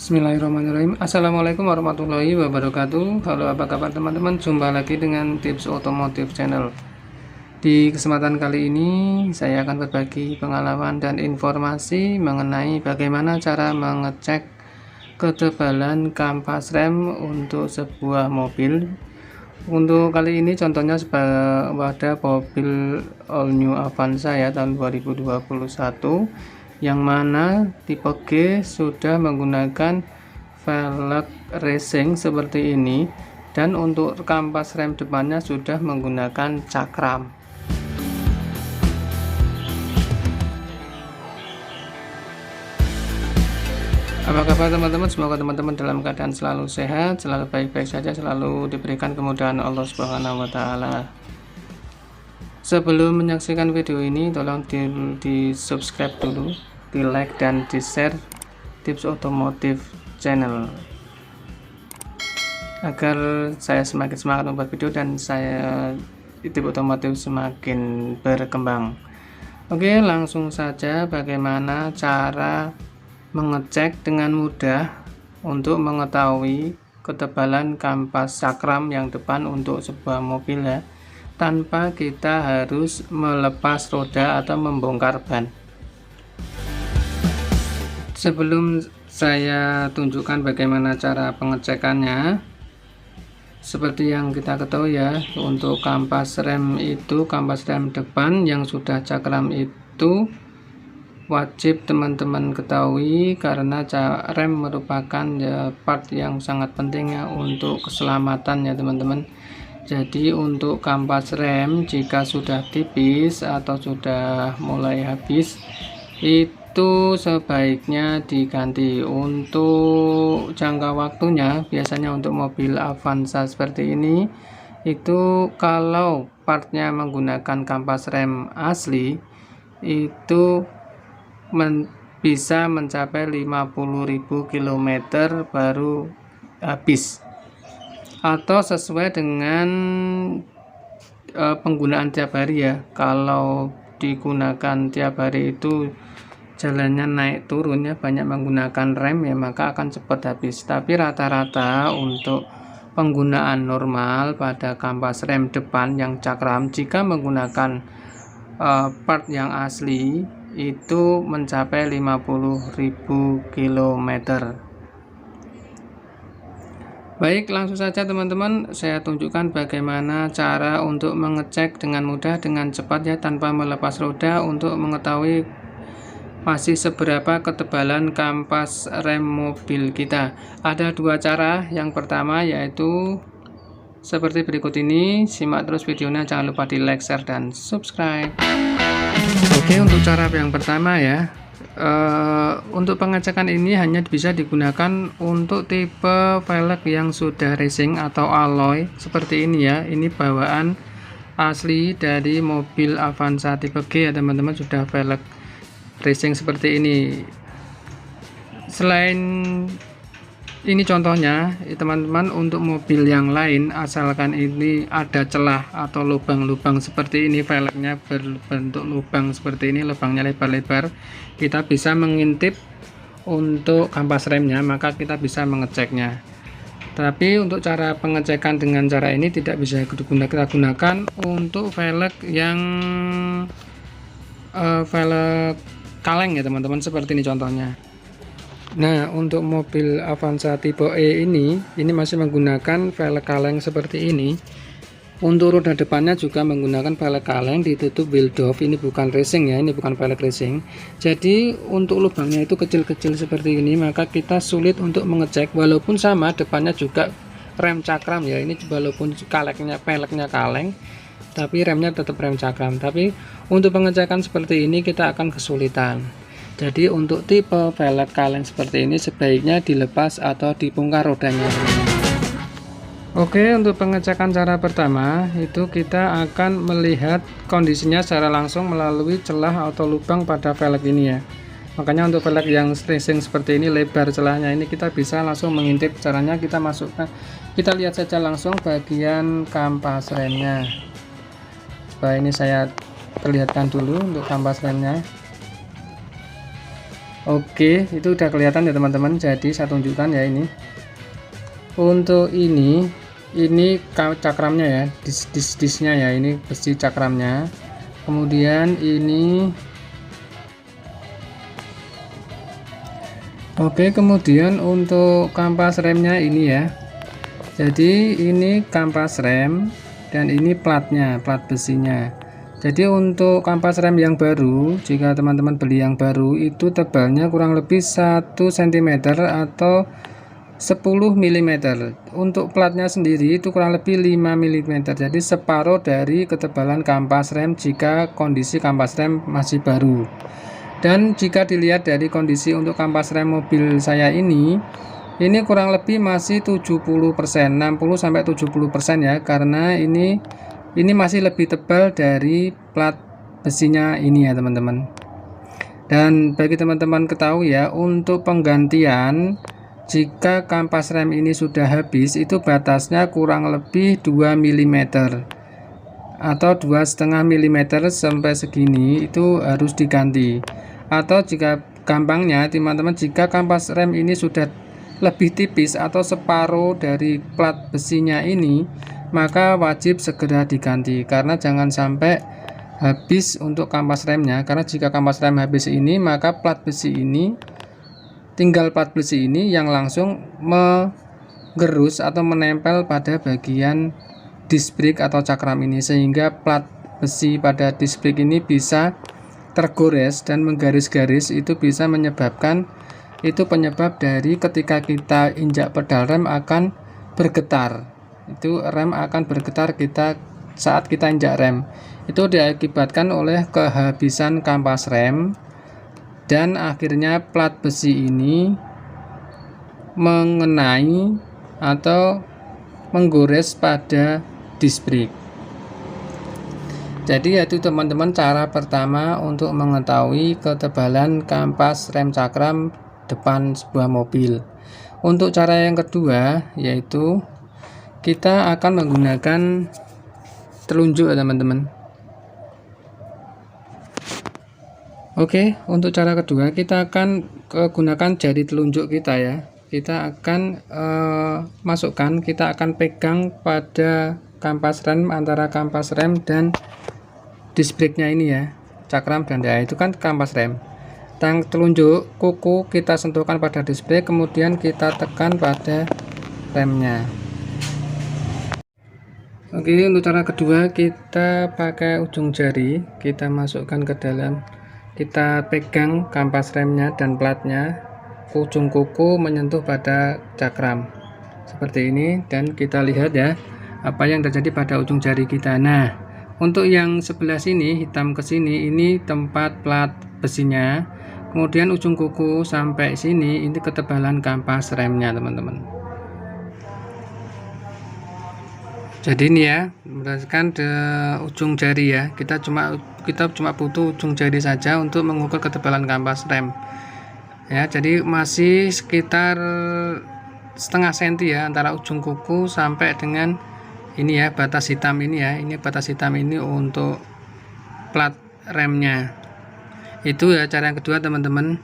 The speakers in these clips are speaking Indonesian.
Bismillahirrahmanirrahim. Assalamualaikum warahmatullahi wabarakatuh. Halo, apa kabar teman-teman? Jumpa lagi dengan Tips Otomotif Channel. Di kesempatan kali ini saya akan berbagi pengalaman dan informasi mengenai bagaimana cara mengecek ketebalan kampas rem untuk sebuah mobil. Untuk kali ini contohnya pada mobil all new Avanza ya, tahun 2021, yang mana tipe G sudah menggunakan velg racing seperti ini, dan untuk kampas rem depannya sudah menggunakan cakram. Apa kabar teman-teman? Semoga teman-teman dalam keadaan selalu sehat, selalu baik-baik saja, selalu diberikan kemudahan Allah Subhanahu wa Ta'ala. Sebelum menyaksikan video ini, tolong di subscribe dulu, di like dan di share Tips Otomotif Channel agar saya semakin semangat membuat video dan saya Tips Otomotif semakin berkembang. Oke, langsung saja bagaimana cara mengecek dengan mudah untuk mengetahui ketebalan kampas cakram yang depan untuk sebuah mobil ya, tanpa kita harus melepas roda atau membongkar ban. Sebelum saya tunjukkan bagaimana cara pengecekannya, seperti yang kita ketahui ya, untuk kampas rem itu, kampas rem depan yang sudah cakram itu wajib teman-teman ketahui, karena rem merupakan ya part yang sangat penting ya untuk keselamatan ya teman-teman. Jadi untuk kampas rem jika sudah tipis atau sudah mulai habis, itu sebaiknya diganti. Untuk jangka waktunya biasanya untuk mobil Avanza seperti ini, itu kalau partnya menggunakan kampas rem asli itu bisa mencapai 50.000 km baru habis, atau sesuai dengan penggunaan tiap hari ya. Kalau digunakan tiap hari itu jalannya naik turun ya, banyak menggunakan rem ya, maka akan cepat habis. Tapi rata-rata untuk penggunaan normal pada kampas rem depan yang cakram, jika menggunakan part yang asli itu mencapai 50.000 km. Baik, langsung saja teman-teman, saya tunjukkan bagaimana cara untuk mengecek dengan mudah, dengan cepat ya, tanpa melepas roda, untuk mengetahui masih seberapa ketebalan kampas rem mobil kita. Ada dua cara. Yang pertama yaitu seperti berikut ini. Simak terus videonya, jangan lupa di like, share, dan subscribe. Oke, untuk cara yang pertama ya, untuk pengecekan ini hanya bisa digunakan untuk tipe velg yang sudah racing atau alloy seperti ini ya. Ini bawaan asli dari mobil Avanza tipe G ya teman-teman, sudah velg racing seperti ini. Selain ini contohnya teman-teman, untuk mobil yang lain, asalkan ini ada celah atau lubang-lubang seperti ini, velgnya berbentuk lubang seperti ini, lubangnya lebar-lebar, kita bisa mengintip untuk kampas remnya, maka kita bisa mengeceknya. Tapi untuk cara pengecekan dengan cara ini tidak bisa kita gunakan untuk velg yang velg kaleng ya teman-teman, seperti ini contohnya. Nah, untuk mobil Avanza tipe E ini masih menggunakan velg kaleng seperti ini. Untuk roda depannya juga menggunakan velg kaleng ditutup Wildorf. Ini bukan racing ya, ini bukan velg racing. Jadi untuk lubangnya itu kecil-kecil seperti ini, maka kita sulit untuk mengecek. Walaupun sama depannya juga rem cakram ya, ini walaupun velgnya kaleng, tapi remnya tetap rem cakram. Tapi untuk pengecekan seperti ini kita akan kesulitan. Jadi untuk tipe velg kaleng seperti ini sebaiknya dilepas atau dibongkar rodanya. Oke, untuk pengecekan cara pertama itu kita akan melihat kondisinya secara langsung melalui celah atau lubang pada velg ini ya. Makanya untuk velg yang racing seperti ini, lebar celahnya ini, kita bisa langsung mengintip. Caranya kita masukkan, kita lihat saja langsung bagian kampas remnya. Coba ini saya perlihatkan dulu untuk kampas remnya. Oke, itu udah kelihatan ya teman-teman. Jadi saya tunjukkan ya ini. Untuk ini cakramnya ya, disnya ya, ini besi cakramnya. Kemudian ini oke, kemudian untuk kampas remnya ini ya. Jadi ini kampas rem dan ini platnya, plat besinya. Jadi untuk kampas rem yang baru, jika teman-teman beli yang baru, itu tebalnya kurang lebih 1 cm atau 10 mm. Untuk platnya sendiri itu kurang lebih 5 mm. Jadi separuh dari ketebalan kampas rem jika kondisi kampas rem masih baru. Dan jika dilihat dari kondisi untuk kampas rem mobil saya ini kurang lebih masih 70%, 60-70% ya, karena ini masih lebih tebal dari plat besinya ini ya teman-teman. Dan bagi teman-teman ketahui ya, untuk penggantian jika kampas rem ini sudah habis, itu batasnya kurang lebih 2 mm atau 2,5 mm sampai segini, itu harus diganti. Atau jika gampangnya teman-teman, jika kampas rem ini sudah lebih tipis atau separuh dari plat besinya ini, maka wajib segera diganti, karena jangan sampai habis untuk kampas remnya. Karena jika kampas rem habis ini, maka plat besi ini, tinggal plat besi ini yang langsung menggerus atau menempel pada bagian disc brake atau cakram ini, sehingga plat besi pada disc brake ini bisa tergores dan menggaris-garis. Itu bisa menyebabkan, itu penyebab dari ketika kita injak pedal rem akan bergetar. Itu rem akan bergetar saat kita injak rem. Itu diakibatkan oleh kehabisan kampas rem, dan akhirnya plat besi ini mengenai atau menggores pada disc brake. Jadi yaitu teman-teman cara pertama untuk mengetahui ketebalan kampas rem cakram depan sebuah mobil. Untuk cara yang kedua, yaitu kita akan menggunakan telunjuk ya teman-teman. Oke, untuk cara kedua kita akan gunakan jari telunjuk kita ya. Kita akan masukkan, kita akan pegang pada kampas rem, antara kampas rem dan disc brake-nya ini ya, cakram dan ya, itu kan kampas rem. Telunjuk kuku kita sentuhkan pada disc brake, kemudian kita tekan pada remnya. Oke, untuk cara kedua kita pakai ujung jari, kita masukkan ke dalam, kita pegang kampas remnya dan platnya, ujung kuku menyentuh pada cakram seperti ini, dan kita lihat ya apa yang terjadi pada ujung jari kita. Nah, untuk yang sebelah sini, hitam ke sini, ini tempat plat besinya. Kemudian ujung kuku sampai sini, ini ketebalan kampas remnya teman-teman. Jadi ini ya, berdasarkan ujung jari ya, kita cuma butuh ujung jari saja untuk mengukur ketebalan kampas rem ya. Jadi masih sekitar setengah senti ya, antara ujung kuku sampai dengan ini ya, batas hitam ini ya, ini batas hitam ini untuk plat remnya. Itu ya cara yang kedua teman-teman,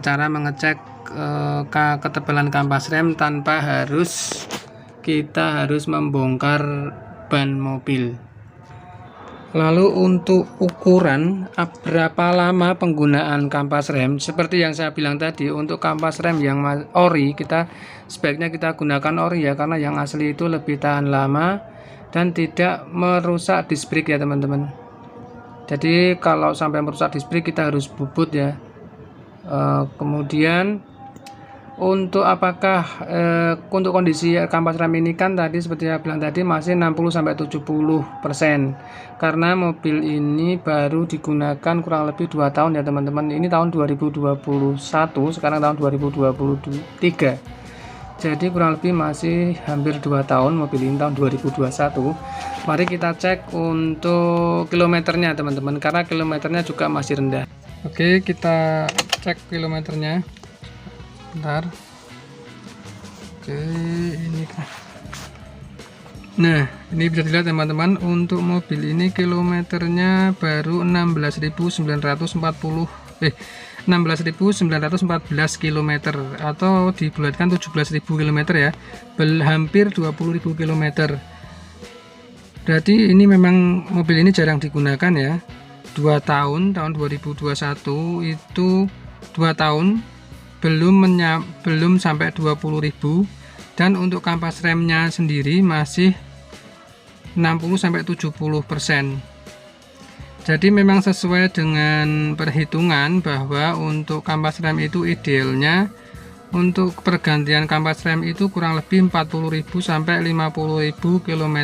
cara mengecek ketebalan kampas rem tanpa kita harus membongkar ban mobil. Lalu untuk ukuran berapa lama penggunaan kampas rem, seperti yang saya bilang tadi, untuk kampas rem yang ori sebaiknya kita gunakan ori ya, karena yang asli itu lebih tahan lama dan tidak merusak disc brake ya teman-teman. Jadi kalau sampai merusak disc brake kita harus bubut ya. Kemudian untuk apakah untuk kondisi kampas rem ini kan tadi seperti saya bilang tadi masih 60-70%, karena mobil ini baru digunakan kurang lebih 2 tahun ya teman-teman. Ini tahun 2021, sekarang tahun 2023, jadi kurang lebih masih hampir 2 tahun mobil ini, tahun 2021. Mari kita cek untuk kilometernya teman-teman, karena kilometernya juga masih rendah. Oke, kita cek kilometernya. Bentar. Oke, ini. Nah, ini bisa dilihat teman-teman, untuk mobil ini kilometernya baru 16.940 16.914 km atau dibulatkan 17.000 km ya, hampir 20.000 km. Berarti ini memang mobil ini jarang digunakan ya. 2 tahun 2021 itu 2 tahun belum sampai 20.000, dan untuk kampas remnya sendiri masih 60-70%. Jadi memang sesuai dengan perhitungan bahwa untuk kampas rem itu idealnya untuk pergantian kampas rem itu kurang lebih 40.000 sampai 50.000 km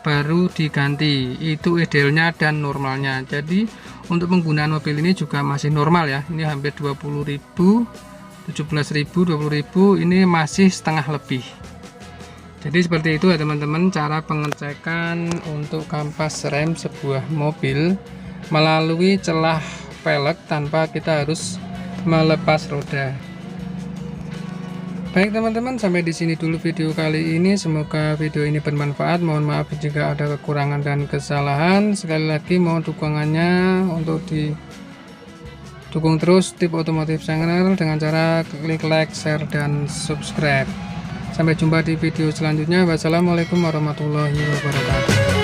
baru diganti. Itu idealnya dan normalnya. Jadi untuk penggunaan mobil ini juga masih normal ya. Ini hampir 20.000, 17.000, 20.000, ini masih setengah lebih. Jadi seperti itu ya teman-teman, cara pengecekan untuk kampas rem sebuah mobil melalui celah velg tanpa kita harus melepas roda. Baik teman-teman, sampai di sini dulu video kali ini. Semoga video ini bermanfaat. Mohon maaf jika ada kekurangan dan kesalahan. Sekali lagi mohon dukungannya untuk dukung terus Tip Otomotif Channel dengan cara klik like, share, dan subscribe. Sampai jumpa di video selanjutnya. Wassalamualaikum warahmatullahi wabarakatuh.